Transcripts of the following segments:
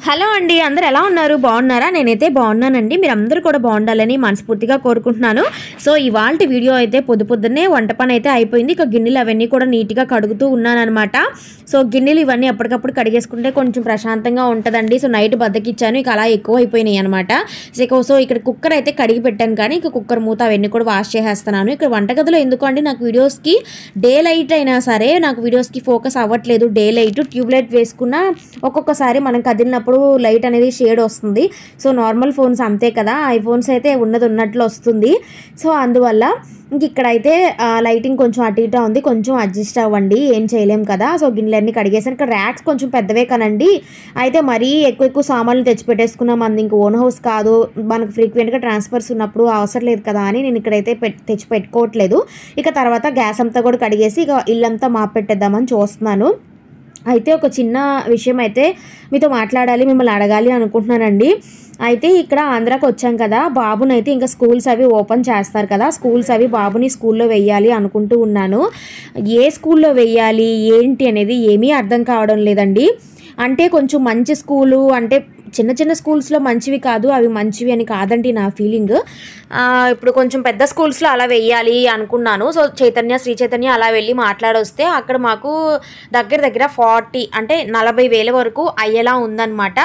Hello అండి, అందరూ ఎలా ఉన్నారు? బాగున్నారా? నేనైతే బాగున్నానండి. మీరందరూ కూడా బాగుండాలని మనస్ఫూర్తిగా కోరుకుంటున్నాను. సో ఇవాల్టి వీడియో అయితే పొద్దున్నే వంట పని అయితే అయిపోయింది. ఇక గిన్నెలు అవన్నీ కూడా నీట్గా కడుగుతూ ఉన్నానన్నమాట. సో గిన్నెలు ఇవన్నీ అప్పటికప్పుడు కడిగేసుకుంటే కొంచెం ప్రశాంతంగా ఉంటుందండి. సో నైట్ బద్దకిచ్చాను, ఇక అలా ఎక్కువ అయిపోయినాయి అనమాట. సో ఇక్కడ కుక్కర్ అయితే కడిగి పెట్టాను, కానీ ఇక కుక్కర్ మూత అవన్నీ కూడా వాష్ చేసేస్తున్నాను. ఇక్కడ వంటగదిలో ఎందుకు అండి నాకు వీడియోస్కి డే లైట్ అయినా సరే నాకు వీడియోస్కి ఫోకస్ అవ్వట్లేదు. డే లైట్ ట్యూబ్ లైట్ వేసుకున్న ఒక్కొక్కసారి మనం కదిలినప్పుడు లైట్ అనేది షేడ్ వస్తుంది. సో నార్మల్ ఫోన్స్ అంతే కదా, ఐఫోన్స్ అయితే ఉన్నట్లు వస్తుంది. సో అందువల్ల ఇంక ఇక్కడైతే లైటింగ్ కొంచెం అటు ఇటు ఉంది, కొంచెం అడ్జస్ట్ అవ్వండి, ఏం చేయలేం కదా. సో గిన్నెలన్నీ కడిగేసాను. ఇక్కడ ర్యాక్స్ కొంచెం పెద్దవే కనండి, అయితే మరీ ఎక్కువ సామాన్లు తెచ్చిపెట్టేసుకున్నాం. అంది ఇంక ఓన్ హౌస్ కాదు, మనకు ఫ్రీక్వెంట్గా ట్రాన్స్ఫర్స్ ఉన్నప్పుడు అవసరం లేదు కదా అని నేను ఇక్కడైతే తెచ్చి పెట్టుకోవట్లేదు. ఇక తర్వాత గ్యాస్ అంతా కూడా కడిగేసి ఇక ఇల్లంతా మాపెట్టేద్దామని చూస్తున్నాను. అయితే ఒక చిన్న విషయం అయితే మీతో మాట్లాడాలి, మిమ్మల్ని అడగాలి అనుకుంటున్నానండి. అయితే ఇక్కడ ఆంధ్రాకి వచ్చాం కదా, బాబుని అయితే ఇంకా స్కూల్స్ అవి ఓపెన్ చేస్తారు కదా, స్కూల్స్ అవి బాబుని స్కూల్లో వెయ్యాలి అనుకుంటూ ఉన్నాను. ఏ స్కూల్లో వెయ్యాలి ఏంటి అనేది ఏమీ అర్థం కావడం లేదండి. అంటే కొంచెం మంచి స్కూలు, అంటే చిన్న స్కూల్స్లో మంచివి కాదు, అవి మంచివి అని కాదండి నా ఫీలింగ్. ఇప్పుడు కొంచెం పెద్ద స్కూల్స్లో అలా వెయ్యాలి అనుకున్నాను. సో శ్రీ చైతన్య అలా వెళ్ళి మాట్లాడొస్తే అక్కడ మాకు దగ్గర 40 అంటే 40,000 వరకు అయ్యేలా ఉందన్నమాట.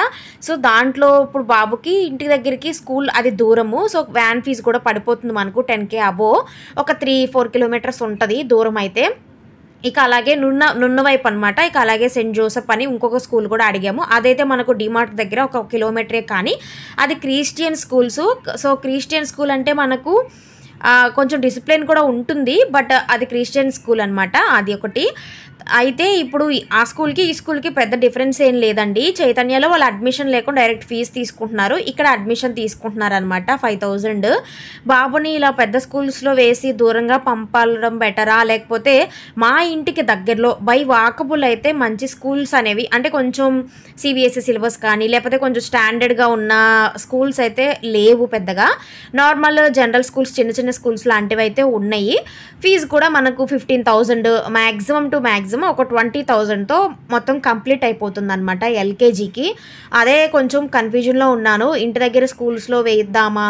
సో దాంట్లో ఇప్పుడు బాబుకి ఇంటి దగ్గరికి స్కూల్ అది దూరము. సో వ్యాన్ ఫీజు కూడా పడిపోతుంది మనకు 10K అబో, ఒక 3-4 కిలోమీటర్స్ ఉంటుంది దూరం అయితే. ఇక అలాగే నున్న వైపు అనమాట. ఇక అలాగే సెయింట్ జోసెఫ్ అని ఇంకొక స్కూల్ కూడా అడిగాము. అదైతే మనకు డిమార్ట్ దగ్గర 1 కిలోమీటరే, కానీ అది Christian schools. So Christian school అంటే మనకు కొంచెం డిసిప్లిన్ కూడా ఉంటుంది, బట్ అది క్రిస్టియన్ స్కూల్ అనమాట, అది ఒకటి. అయితే ఇప్పుడు ఆ స్కూల్కి ఈ స్కూల్కి పెద్ద డిఫరెన్స్ ఏం లేదండి. చైతన్యలో వాళ్ళు అడ్మిషన్ లేకుండా డైరెక్ట్ ఫీజు తీసుకుంటున్నారు, ఇక్కడ అడ్మిషన్ తీసుకుంటున్నారు అనమాట 5,000. బాబుని ఇలా పెద్ద స్కూల్స్లో వేసి దూరంగా పంపడం బెటరా, లేకపోతే మా ఇంటికి దగ్గరలో బై వాకబుల్ అయితే మంచి స్కూల్స్ అనేవి, అంటే కొంచెం CBSE సిలబస్ కానీ లేకపోతే కొంచెం స్టాండర్డ్గా ఉన్న స్కూల్స్ అయితే లేవు పెద్దగా. నార్మల్ జనరల్ స్కూల్స్, చిన్న స్కూల్స్ లాంటివి అయితే ఉన్నాయి. ఫీజు కూడా మనకు 15,000 మ్యాక్సిమం టు మ్యాక్సిమం ఒక 20,000తో మొత్తం కంప్లీట్ అయిపోతుంది అనమాట LKGకి. అదే కొంచెం కన్ఫ్యూజన్లో ఉన్నాను, ఇంటి దగ్గర స్కూల్స్లో వేద్దామా,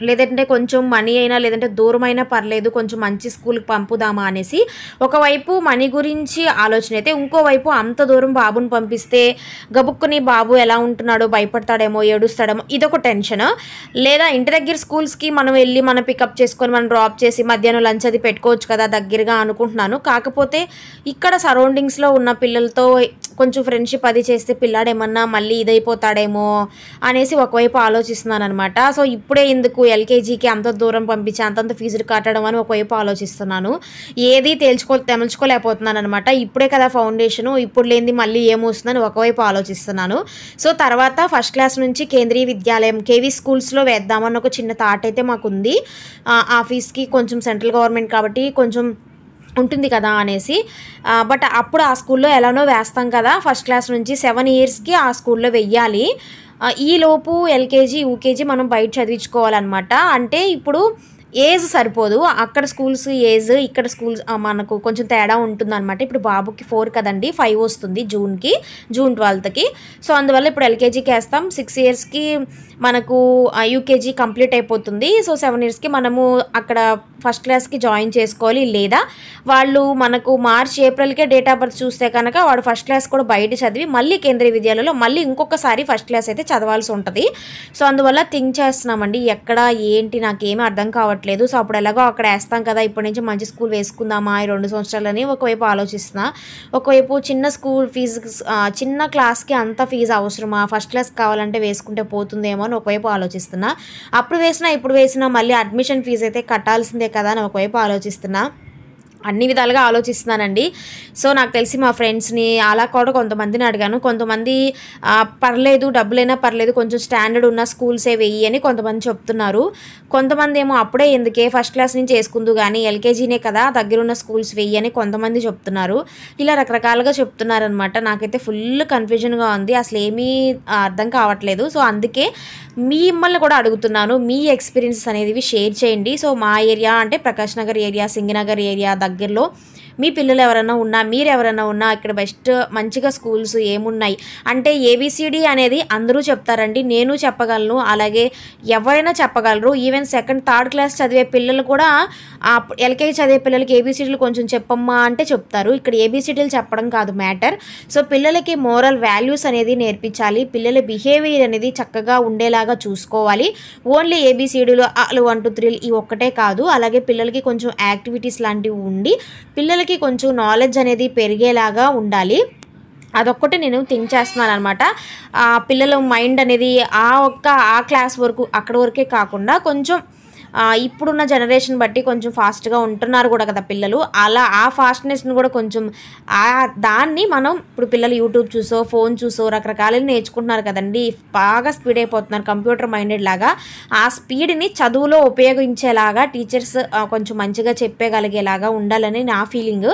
లేదంటే కొంచెం మనీ అయినా లేదంటే దూరమైనా పర్లేదు కొంచెం మంచి స్కూల్కి పంపుదామా అనేసి. ఒకవైపు మనీ గురించి ఆలోచన అయితే, ఇంకోవైపు అంత దూరం బాబుని పంపిస్తే గబుక్కుని బాబు ఎలా ఉంటున్నాడో, భయపడతాడేమో, ఏడుస్తాడేమో, ఇదొక టెన్షన్. లేదా ఇంటి దగ్గర స్కూల్స్కి మనం వెళ్ళి మనం పికప్ చేసుకొని మనం డ్రాప్ చేసి మధ్యాహ్నం లంచ్ అది పెట్టుకోవచ్చు కదా దగ్గరగా అనుకుంటున్నాను. కాకపోతే ఇక్కడ సరౌండింగ్స్లో ఉన్న పిల్లలతో కొంచెం ఫ్రెండ్షిప్ అది చేస్తే పిల్లాడేమన్నా మళ్ళీ ఇదైపోతాడేమో అనేసి ఒకవైపు ఆలోచిస్తున్నాను అనమాట. సో ఇప్పుడే ఎందుకు LKGకి అంత దూరం పంపించి అంతంత ఫీజులు కట్టడం అని ఒకవైపు ఆలోచిస్తున్నాను. ఏది తెమల్చుకోలేకపోతున్నాను అనమాట. ఇప్పుడే కదా ఫౌండేషను, ఇప్పుడు లేనిది మళ్ళీ ఏమొస్తుందని ఒకవైపు ఆలోచిస్తున్నాను. సో తర్వాత ఫస్ట్ క్లాస్ నుంచి కేంద్రీయ విద్యాలయం KV స్కూల్స్లో వేద్దామని ఒక చిన్న థాట్ అయితే మాకుంది. ఆ ఫీజుకి కొంచెం సెంట్రల్ గవర్నమెంట్ కాబట్టి కొంచెం ఉంటుంది కదా అనేసి. బట్ అప్పుడు ఆ స్కూల్లో ఎలానో వేస్తాం కదా, ఫస్ట్ క్లాస్ నుంచి 7 ఇయర్స్కి ఆ స్కూల్లో వెయ్యాలి. ఈలోపు LKG UKG మనం బయట చదివించుకోవాలన్నమాట. అంటే ఇప్పుడు ఏజ్ సరిపోదు, అక్కడ స్కూల్స్ ఏజ్, ఇక్కడ స్కూల్స్ మనకు కొంచెం తేడా ఉంటుంది అనమాట. ఇప్పుడు బాబుకి 4 కదండి, 5 వస్తుంది జూన్ 12కి. సో అందువల్ల ఇప్పుడు LKGకి వేస్తాం. 6 ఇయర్స్కి మనకు UKG కంప్లీట్ అయిపోతుంది. సో 7 ఇయర్స్కి మనము అక్కడ ఫస్ట్ క్లాస్కి జాయిన్ చేసుకోవాలి. లేదా వాళ్ళు మనకు మార్చ్ ఏప్రిల్కే డేట్ ఆఫ్ బర్త్ చూస్తే కనుక వాడు ఫస్ట్ క్లాస్ కూడా బయట చదివి మళ్ళీ కేంద్రీయ విద్యాలయంలో మళ్ళీ ఇంకొకసారి ఫస్ట్ క్లాస్ అయితే చదవాల్సి ఉంటుంది. సో అందువల్ల థింక్ చేస్తున్నామండి, ఎక్కడ ఏంటి నాకేమీ అర్థం కావట్లేదు. సో అప్పుడు ఎలాగో అక్కడ వేస్తాం కదా, ఇప్పటి నుంచి మంచి స్కూల్ వేసుకుందామా ఈ 2 సంవత్సరాలని ఒకవైపు ఆలోచిస్తున్నా. ఒకవైపు చిన్న స్కూల్ ఫీజు, చిన్న క్లాస్కి అంత ఫీజు అవసరమా, ఫస్ట్ క్లాస్ కావాలంటే వేసుకుంటే పోతుందేమో అని ఒకవైపు ఆలోచిస్తున్నా. అప్పుడు వేసినా ఇప్పుడు వేసినా మళ్ళీ అడ్మిషన్ ఫీజు అయితే కట్టాల్సిందే కదా అని ఒకవైపు ఆలోచిస్తున్నా. అన్ని విధాలుగా ఆలోచిస్తున్నానండి. సో నాకు తెలిసి మా ఫ్రెండ్స్ని అలా కూడా కొంతమందిని అడిగాను. కొంతమంది పర్లేదు డబ్బులైనా పర్లేదు కొంచెం స్టాండర్డ్ ఉన్న స్కూల్సే వెయ్యి అని కొంతమంది చెప్తున్నారు. కొంతమంది ఏమో అప్పుడే ఎందుకే ఫస్ట్ క్లాస్ నుంచి వేసుకుందు కానీ LKGనే కదా దగ్గరున్న స్కూల్స్ వెయ్యి అని కొంతమంది చెప్తున్నారు. ఇలా రకరకాలుగా చెప్తున్నారనమాట. నాకైతే ఫుల్ కన్ఫ్యూజన్గా ఉంది, అసలు ఏమీ అర్థం కావట్లేదు. సో అందుకే మిమ్మల్ని కూడా అడుగుతున్నాను, మీ ఎక్స్పీరియన్సెస్ అనేవి షేర్ చేయండి. సో మా ఏరియా అంటే ప్రకాష్ నగర్ ఏరియా, సింగనగర్ ఏరియా దగ్గరలో మీ పిల్లలు ఎవరైనా ఉన్నా, మీరు ఎవరైనా ఉన్నా ఇక్కడ బెస్ట్ మంచిగా స్కూల్స్ ఏమున్నాయి అంటే ఏబిసిడి అనేది అందరూ చెప్తారండి, నేను చెప్పగలను, అలాగే ఎవరైనా చెప్పగలరు. ఈవెన్ సెకండ్ థర్డ్ క్లాస్ చదివే పిల్లలు కూడా ఎల్కేజీ చదివే పిల్లలకి ఏబిసిడీలు కొంచెం చెప్పమ్మా అంటే చెప్తారు. ఇక్కడ ఏబిసిడీలు చెప్పడం కాదు మ్యాటర్. సో పిల్లలకి మోరల్ వాల్యూస్ అనేది నేర్పించాలి, పిల్లల బిహేవియర్ అనేది చక్కగా ఉండేలాగా చూసుకోవాలి. ఓన్లీ ఏబిసిడీలు 1 2 3 ఈ ఒక్కటే కాదు, అలాగే పిల్లలకి కొంచెం యాక్టివిటీస్ లాంటివి ఉండి పిల్లలకి కొంచెం నాలెడ్జ్ అనేది పెరిగేలాగా ఉండాలి. అదొక్కటి నేను థింక్ చేస్తున్నాను అనమాట. పిల్లల మైండ్ అనేది ఆ క్లాస్ వరకు అక్కడ వరకే కాకుండా కొంచెం ఇప్పుడున్న జనరేషన్ బట్టి కొంచెం ఫాస్ట్గా ఉంటున్నారు కూడా కదా పిల్లలు, అలా ఆ ఫాస్ట్నెస్ని కూడా కొంచెం దాన్ని మనం ఇప్పుడు పిల్లలు యూట్యూబ్ చూసో ఫోన్ చూసో రకరకాలని నేర్చుకుంటున్నారు కదండి, బాగా స్పీడ్ అయిపోతున్నారు కంప్యూటర్ మైండెడ్ లాగా. ఆ స్పీడ్ని చదువులో ఉపయోగించేలాగా టీచర్స్ కొంచెం మంచిగా చెప్పగలిగేలాగా ఉండాలని నా ఫీలింగ్.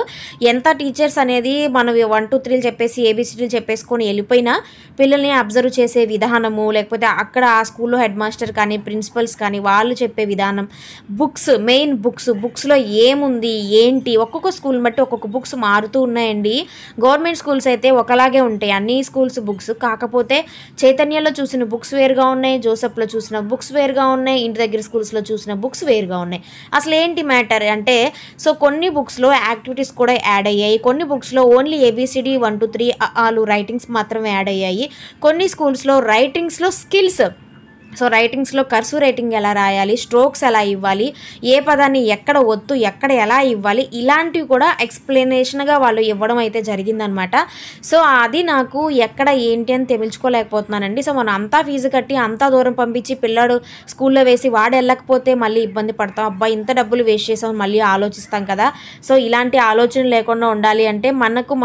ఎంత టీచర్స్ అనేది మనం 1 2 3 చెప్పేసి ఏబిసిడీలు చెప్పేసుకొని వెళ్ళిపోయినా పిల్లల్ని అబ్జర్వ్ చేసే విధానము, లేకపోతే అక్కడ ఆ స్కూల్లో హెడ్ మాస్టర్ కానీ ప్రిన్సిపల్స్ కానీ వాళ్ళు చెప్పే విధానం, మెయిన్ బుక్స్లో ఏముంది ఏంటి, ఒక్కొక్క స్కూల్ బట్టి ఒక్కొక్క బుక్స్ మారుతూ ఉన్నాయండి. గవర్నమెంట్ స్కూల్స్ అయితే ఒకలాగే ఉంటాయి అన్ని స్కూల్స్ బుక్స్, కాకపోతే చైతన్యలో చూసిన బుక్స్ వేరుగా ఉన్నాయి, జోసెఫ్లో చూసిన బుక్స్ వేరుగా ఉన్నాయి, ఇంటి దగ్గర స్కూల్స్లో చూసిన బుక్స్ వేరుగా ఉన్నాయి. అసలు ఏంటి మ్యాటర్ అంటే, సో కొన్ని బుక్స్లో యాక్టివిటీస్ కూడా యాడ్ అయ్యాయి, కొన్ని బుక్స్లో ఓన్లీ ఏబిసిడి 1 2 3 రైటింగ్స్ మాత్రమే యాడ్ అయ్యాయి, కొన్ని స్కూల్స్లో రైటింగ్స్లో స్కిల్స్, సో రైటింగ్స్లో కర్సివ్ రైటింగ్ ఎలా రాయాలి, స్ట్రోక్స్ ఎలా ఇవ్వాలి, ఏ పదాన్ని ఎక్కడ ఒత్తు ఎక్కడ ఎలా ఇవ్వాలి, ఇలాంటివి కూడా ఎక్స్ప్లెనేషన్గా వాళ్ళు ఇవ్వడం అయితే జరిగిందనమాట. సో అది నాకు ఎక్కడ ఏంటి అని తెలుసుకోలేకపోతున్నానండి. సో మనం అంతా ఫీజు కట్టి అంతా దూరం పంపించి పిల్లాడు స్కూల్లో వేసి వాడు వెళ్ళకపోతే మళ్ళీ ఇబ్బంది పడతాం, అబ్బా ఇంత డబ్బులు వేస్ట్ చేసాం మళ్ళీ ఆలోచిస్తాం కదా. సో ఇలాంటి ఆలోచన లేకుండా ఉండాలి అంటే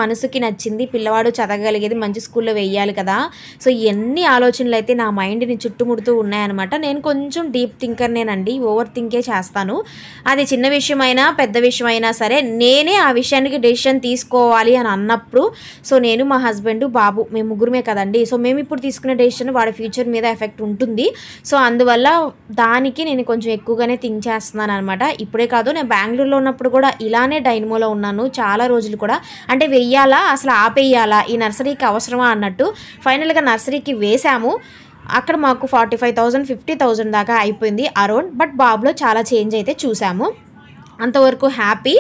మనసుకి నచ్చింది పిల్లవాడు చదవగలిగేది మంచి స్కూల్లో వేయాలి కదా. సో ఎన్ని ఆలోచనలు అయితే నా మైండ్ని చుట్టుముడుతూ ఉన్నాయన్నమాట. నేను కొంచెం డీప్ థింకర్నేనండి, ఓవర్ థింకే చేస్తాను. అది చిన్న విషయమైనా పెద్ద విషయమైనా సరే నేనే ఆ విషయానికి డెసిషన్ తీసుకోవాలి అని అన్నప్పుడు, సో నేను మా హస్బెండ్ బాబు మేము ముగ్గురమే కదండి. సో మేము ఇప్పుడు తీసుకునే డెసిషన్ వాడి ఫ్యూచర్ మీద ఎఫెక్ట్ ఉంటుంది. సో అందువల్ల దానికి నేను కొంచెం ఎక్కువగానే థింక్ చేస్తున్నాను అనమాట. ఇప్పుడే కాదు, నేను బెంగళూరులో ఉన్నప్పుడు కూడా ఇలానే డైనమోలో ఉన్నాను చాలా రోజులు కూడా. అంటే వెయ్యాలా అసలు ఆపేయాలా, ఈ నర్సరీకి అవసరమా అన్నట్టు ఫైనల్గా నర్సరీకి వేసాము. అక్కడ మాకు 45,000 50,000 దాకా అయిపోయింది అరౌండ్. బట్ బాబులో చాలా చేంజ్ అయితే చూసాము, అంతవరకు హ్యాపీ.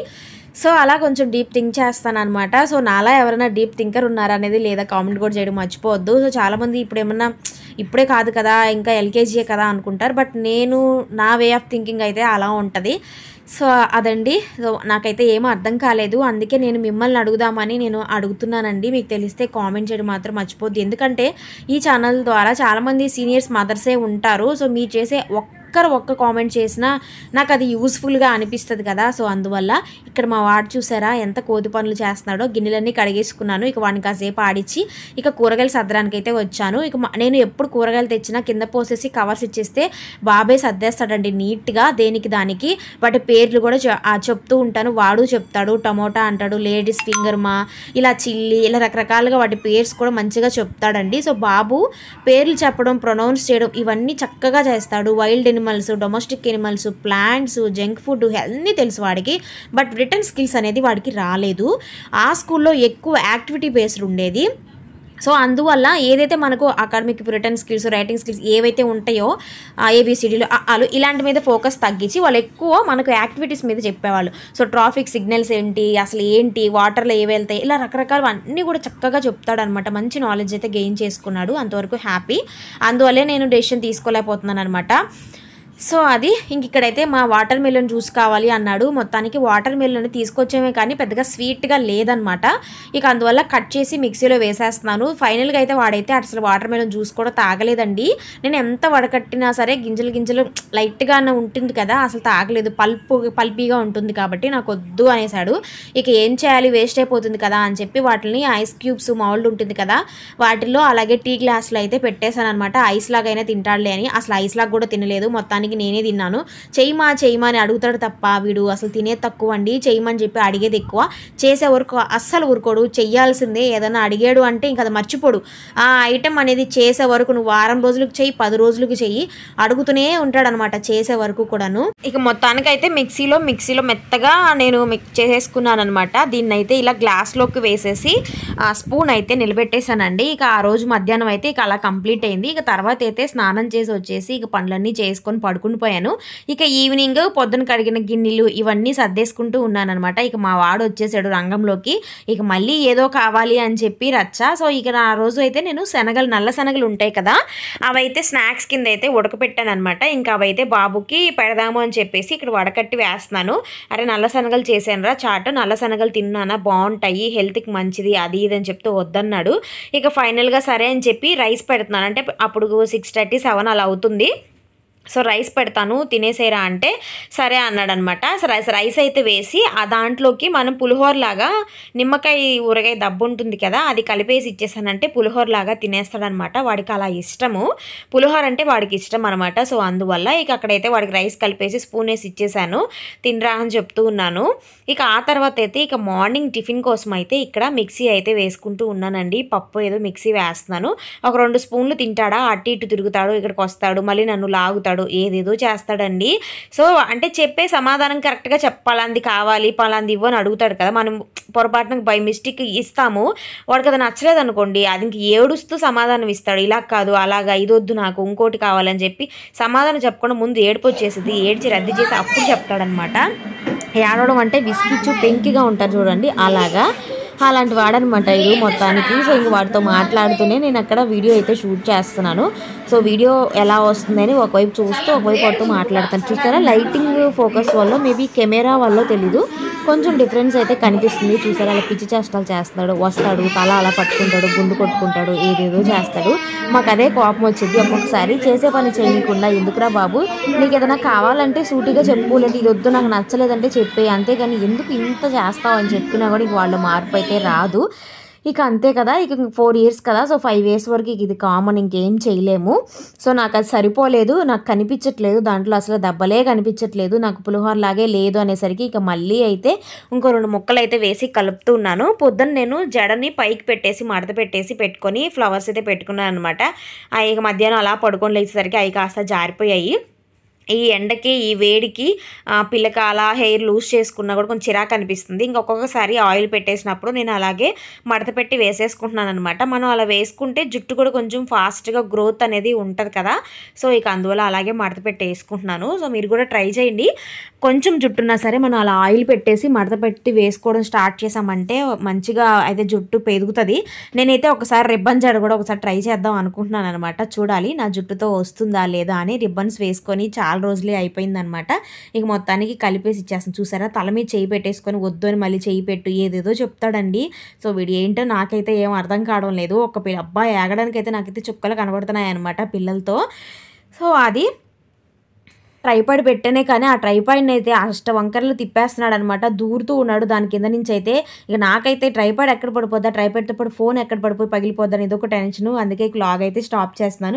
సో అలా కొంచెం డీప్ థింక్ చేస్తాను అనమాట. సో నాలా ఎవరైనా డీప్ థింకర్ ఉన్నారనేది లేదా కామెంట్ కూడా చేయడం మర్చిపోవద్దు. సో చాలామంది ఇప్పుడు ఏమన్నా ఇప్పుడే కాదు కదా ఇంకా ఎల్కేజీయే కదా అనుకుంటారు, బట్ నేను నా వే ఆఫ్ థింకింగ్ అయితే అలా ఉంటుంది. సో అదండి. సో నాకైతే ఏమీ అర్థం కాలేదు, అందుకే నేను మిమ్మల్ని అడుగుదామని నేను అడుగుతున్నానండి. మీకు తెలిస్తే కామెంట్ చేయడం మాత్రం మర్చిపోద్దు, ఎందుకంటే ఈ ఛానల్ ద్వారా చాలామంది సీనియర్స్ మదర్సే ఉంటారు. సో మీరు చేసే ఒక్క కామెంట్ చేసినా నాకు అది యూస్ఫుల్గా అనిపిస్తుంది కదా. సో అందువల్ల ఇక్కడ మా వాడు చూసారా ఎంత కోతి పనులు చేస్తున్నాడో, గిన్నెలన్నీ కడిగేసుకున్నాను. ఇక వాడిని కాసేపు ఆడిచ్చి ఇక కూరగాయలు సర్దడానికి అయితే వచ్చాను. ఇక నేను ఎప్పుడు కూరగాయలు తెచ్చినా కింద పోసేసి కవర్స్ ఇచ్చేస్తే బాబాయ్ సర్దేస్తాడండి నీట్గా, దేనికి దానికి. వాటి పేర్లు కూడా చెప్తూ ఉంటాను, వాడు చెప్తాడు. టమోటా అంటాడు, లేడీస్ ఫింగర్ మా, ఇలా చిల్లీ, ఇలా రకరకాలుగా వాటి పేర్స్ కూడా మంచిగా చెప్తాడండి. సో బాబు పేర్లు చెప్పడం, ప్రొనౌన్స్ చేయడం ఇవన్నీ చక్కగా చేస్తాడు. Wild animals, domestic animals, plants, junk food అన్నీ తెలుసు వాడికి. బట్ రిటర్న్ స్కిల్స్ అనేది వాడికి రాలేదు. ఆ స్కూల్లో ఎక్కువ యాక్టివిటీ బేస్డ్ ఉండేది. సో అందువల్ల ఏదైతే మనకు academic return skills, writing skills ఏవైతే ఉంటాయో ఏబిసిడీలు అలు ఇలాంటి మీద ఫోకస్ తగ్గించి వాళ్ళు ఎక్కువ మనకు యాక్టివిటీస్ మీద చెప్పేవాళ్ళు. సో ట్రాఫిక్ సిగ్నల్స్ ఏంటి, అసలు ఏంటి, వాటర్లో ఏవి వెళ్తాయి, ఇలా రకరకాలు అన్నీ కూడా చక్కగా చెప్తాడనమాట. మంచి నాలెడ్జ్ అయితే గెయిన్ చేసుకున్నాడు, అంతవరకు హ్యాపీ. అందువల్లే నేను డెసిషన్ తీసుకోలేకపోతున్నాను అనమాట. సో అది ఇక్కడైతే మా వాటర్ మిలన్ జ్యూస్ కావాలి అన్నాడు. మొత్తానికి వాటర్ మిలన్ తీసుకొచ్చామే కానీ పెద్దగా స్వీట్గా లేదనమాట. ఇక అందువల్ల కట్ చేసి మిక్సీలో వేసేస్తున్నాను. ఫైనల్గా అయితే వాడైతే అసలు వాటర్ మిలన్ జ్యూస్ కూడా తాగలేదండి. నేను ఎంత వడకట్టినా సరే గింజలు లైట్గా ఉంటుంది కదా, అసలు తాగలేదు. పల్పీగా ఉంటుంది కాబట్టి నాకు వద్దు అనేసాడు. ఇక ఏం చేయాలి, వేస్ట్ అయిపోతుంది కదా అని చెప్పి వాటిని ఐస్ క్యూబ్స్ మౌల్డ్ ఉంటుంది కదా వాటిల్లో అలాగే టీ గ్లాసులు అయితే పెట్టేశాను అనమాట. ఐస్ లాగైనా తింటాడులే అని. అసలు ఐస్ లాగా కూడా తినలేదు. మొత్తానికి మొత్తానికి నేనే తిన్నాను. చెయ్యమా అని అడుగుతాడు తప్ప వీడు అసలు తినేది తక్కువ అండి. చెయ్యమని చెప్పి అడిగేది ఎక్కువ. చేసే వరకు అస్సలు ఊరుకోడు. చెయ్యాల్సిందే. ఏదైనా అడిగాడు అంటే ఇంక అది మర్చిపోడు. ఆ ఐటెం అనేది చేసే వరకు నువ్వు వారం రోజులకు చెయ్యి, 10 రోజులకు చెయ్యి, అడుగుతూనే ఉంటాడనమాట చేసే వరకు కూడాను. ఇక మొత్తానికైతే మిక్సీలో మెత్తగా నేను మిక్స్ చేసేసుకున్నాను అనమాట. దీన్నైతే ఇలా గ్లాస్లోకి వేసేసి స్పూన్ అయితే నిలబెట్టేశానండి. ఇక ఆ రోజు మధ్యాహ్నం అయితే ఇక అలా కంప్లీట్ అయింది. ఇక తర్వాత అయితే స్నానం చేసి వచ్చేసి ఇక పనులన్నీ చేసుకొని పడుకుని పోయాను. ఇక ఈవినింగ్ పొద్దున కడిగిన గిన్నెలు ఇవన్నీ సర్దేసుకుంటూ ఉన్నానమాట. ఇక మా వాడు వచ్చేసాడు రంగంలోకి. ఇక మళ్ళీ ఏదో కావాలి అని చెప్పి రచ్చ. సో ఇక ఆ రోజు అయితే నేను నల్ల శనగలు ఉంటాయి కదా, అవైతే స్నాక్స్ కింద అయితే ఉడకపెట్టాను అనమాట. ఇంకా అవైతే బాబుకి పెడదాము అని చెప్పేసి ఇక్కడ వడకట్టి వేస్తున్నాను. అరే నల్ల శనగలు చేశాను రా చాటు, నల్ల శనగలు తిన్నానా, బాగుంటాయి, హెల్త్కి మంచిది, అది ఇది అని చెప్తూ వద్దన్నాడు. ఇక ఫైనల్గా సరే అని చెప్పి రైస్ పెడుతున్నాను. అంటే అప్పుడు 6:30, 7 అలా అవుతుంది. సో రైస్ పెడతాను తినేసేరా అంటే సరే అన్నాడనమాట. రైస్ అయితే వేసి ఆ దాంట్లోకి మనం పులిహోరలాగా నిమ్మకాయ ఊరగాయ దబ్బు ఉంటుంది కదా, అది కలిపేసి ఇచ్చేసానంటే పులిహోరలాగా తినేస్తాడనమాట. వాడికి అలా ఇష్టము, పులిహోర అంటే వాడికి ఇష్టం అనమాట. సో అందువల్ల ఇక అక్కడైతే వాడికి రైస్ కలిపేసి స్పూన్ వేసి ఇచ్చేసాను. తినరా అని చెప్తూ ఉన్నాను. ఇక ఆ తర్వాత అయితే ఇక మార్నింగ్ టిఫిన్ కోసం అయితే ఇక్కడ మిక్సీ అయితే వేసుకుంటూ ఉన్నానండి. పప్పు ఏదో మిక్సీ వేస్తున్నాను. ఒక 2 స్పూన్లు తింటాడా, అటు ఇటు తిరుగుతాడు, ఇక్కడికి వస్తాడు, మళ్ళీ నన్ను లాగుతాడు, ఏదేదో చేస్తాడండి. సో అంటే చెప్పే సమాధానం కరెక్ట్గా చెప్పాలంది కావాలి, పలాంది ఇవ్వని అడుగుతాడు కదా, మనం పొరపాటున బై మిస్టేక్ ఇస్తాము. వాడికి అది నచ్చలేదు అనుకోండి, అది ఇంక ఏడుస్తూ సమాధానం ఇస్తాడు. ఇలా కాదు, అలాగా, ఇదొద్దు నాకు, ఇంకోటి కావాలని చెప్పి సమాధానం చెప్పకుండా ముందు ఏడుపు వచ్చేసింది, ఏడ్చి రద్దు చేసి అప్పుడు చెప్తాడనమాట. ఏడవడం అంటే విసిగిచ్చు పెంకిగా ఉంటారు చూడండి, అలాంటి వాడనమాట ఇది మొత్తానికి. సో ఇంక వాడితో మాట్లాడుతూనే నేను అక్కడ వీడియో అయితే షూట్ చేస్తున్నాను. సో వీడియో ఎలా వస్తుందని ఒకవైపు చూస్తూ ఒకవైపు వాడితో మాట్లాడతాను. చూసారా, లైటింగ్ ఫోకస్ వల్ల మేబీ కెమెరా వల్ల తెలీదు, కొంచెం డిఫరెన్స్ అయితే కనిపిస్తుంది. చూసారా, అలా పిచ్చి చేష్టలు చేస్తాడు, వస్తాడు, తల అలా పట్టుకుంటాడు, గుండు కొట్టుకుంటాడు, ఏదేదో చేస్తాడు. మాకు అదే కోపం వచ్చింది. ఒక్కొక్కసారి చేసే పని చేయకుండా ఎందుకురా బాబు, నీకు ఏదైనా కావాలంటే సూటిగా చెప్పు, లేదు ఇది వద్దు నాకు నచ్చలేదంటే చెప్పే, అంతేగాని ఎందుకు ఇంత చేస్తావు అని చెప్పినా కూడా ఇక వాళ్ళ మార్పు అయితే రాదు. ఇక అంతే కదా, ఇక 4 years కదా, సో 5 years వరకు ఇది కామన్, ఇంకేం చేయలేము. సో నాకు అది సరిపోలేదు, నాకు కనిపించట్లేదు, దాంట్లో అసలు దెబ్బలే కనిపించట్లేదు, నాకు పులిహోర లాగే లేదు అనేసరికి ఇక మళ్ళీ అయితే ఇంకో 2 ముక్కలు అయితే వేసి కలుపుతున్నాను. పొద్దున్న నేను జడని పైకి పెట్టేసి మడత పెట్టేసి పెట్టుకొని ఫ్లవర్స్ అయితే పెట్టుకున్నాను అనమాట. ఇక మధ్యాహ్నం అలా పడుకొని లేచేసరికి అవి కాస్త జారిపోయాయి. ఈ ఎండకి ఈ వేడికి పిల్లకి అలా హెయిర్ లూజ్ చేసుకున్నా కూడా కొంచెం చిరాకు అనిపిస్తుంది. ఇంకొకసారి ఆయిల్ పెట్టేసినప్పుడు నేను అలాగే మడత పెట్టి వేసేసుకుంటున్నాను అనమాట. మనం అలా వేసుకుంటే జుట్టు కూడా కొంచెం ఫాస్ట్గా గ్రోత్ అనేది ఉంటుంది కదా, సో ఇక అందువల్ల అలాగే మడత పెట్టి వేసుకుంటున్నాను. సో మీరు కూడా ట్రై చేయండి. కొంచెం జుట్టున్నా సరే మనం అలా ఆయిల్ పెట్టేసి మడత పెట్టి వేసుకోవడం స్టార్ట్ చేసామంటే మంచిగా అయితే జుట్టు పెరుగుతుంది. నేనైతే ఒకసారి రిబ్బన్ జడ కూడా ఒకసారి ట్రై చేద్దాం అనుకుంటున్నాను అనమాట. చూడాలి నా జుట్టుతో వస్తుందా లేదా అని. రిబ్బన్స్ వేసుకొని చాలా రోజులే అయిపోయిందనమాట. ఇక మొత్తానికి కలిపేసి ఇచ్చేస్తాను. చూసారా, తల మీద చేయి పెట్టేసుకొని వద్దు అని మళ్ళీ చేయి పెట్టు, ఏదేదో చెప్తాడండి. సో వీడు ఏంటో నాకైతే ఏం అర్థం కావడం లేదు. ఒక అబ్బాయి ఆగడానికి అయితే నాకైతే చుక్కలు కనబడుతున్నాయి అనమాట పిల్లలతో. సో అది ట్రైపాడ్ పెట్టానే కానీ ఆ ట్రైపాడ్ని అయితే అష్టవంకరలు తిప్పేస్తున్నాడు అనమాట, దూరుతూ ఉన్నాడు దాని కింద నుంచి అయితే. ఇక నాకైతే ట్రైపాడ్ ఎక్కడ పడిపోద్దా, ట్రైపాడ్తో పాటు ఫోన్ ఎక్కడ పడిపోయి పగిలిపోద్దని ఇదొక టెన్షన్. అందుకే వ్లాగ్ అయితే స్టాప్ చేస్తున్నాను.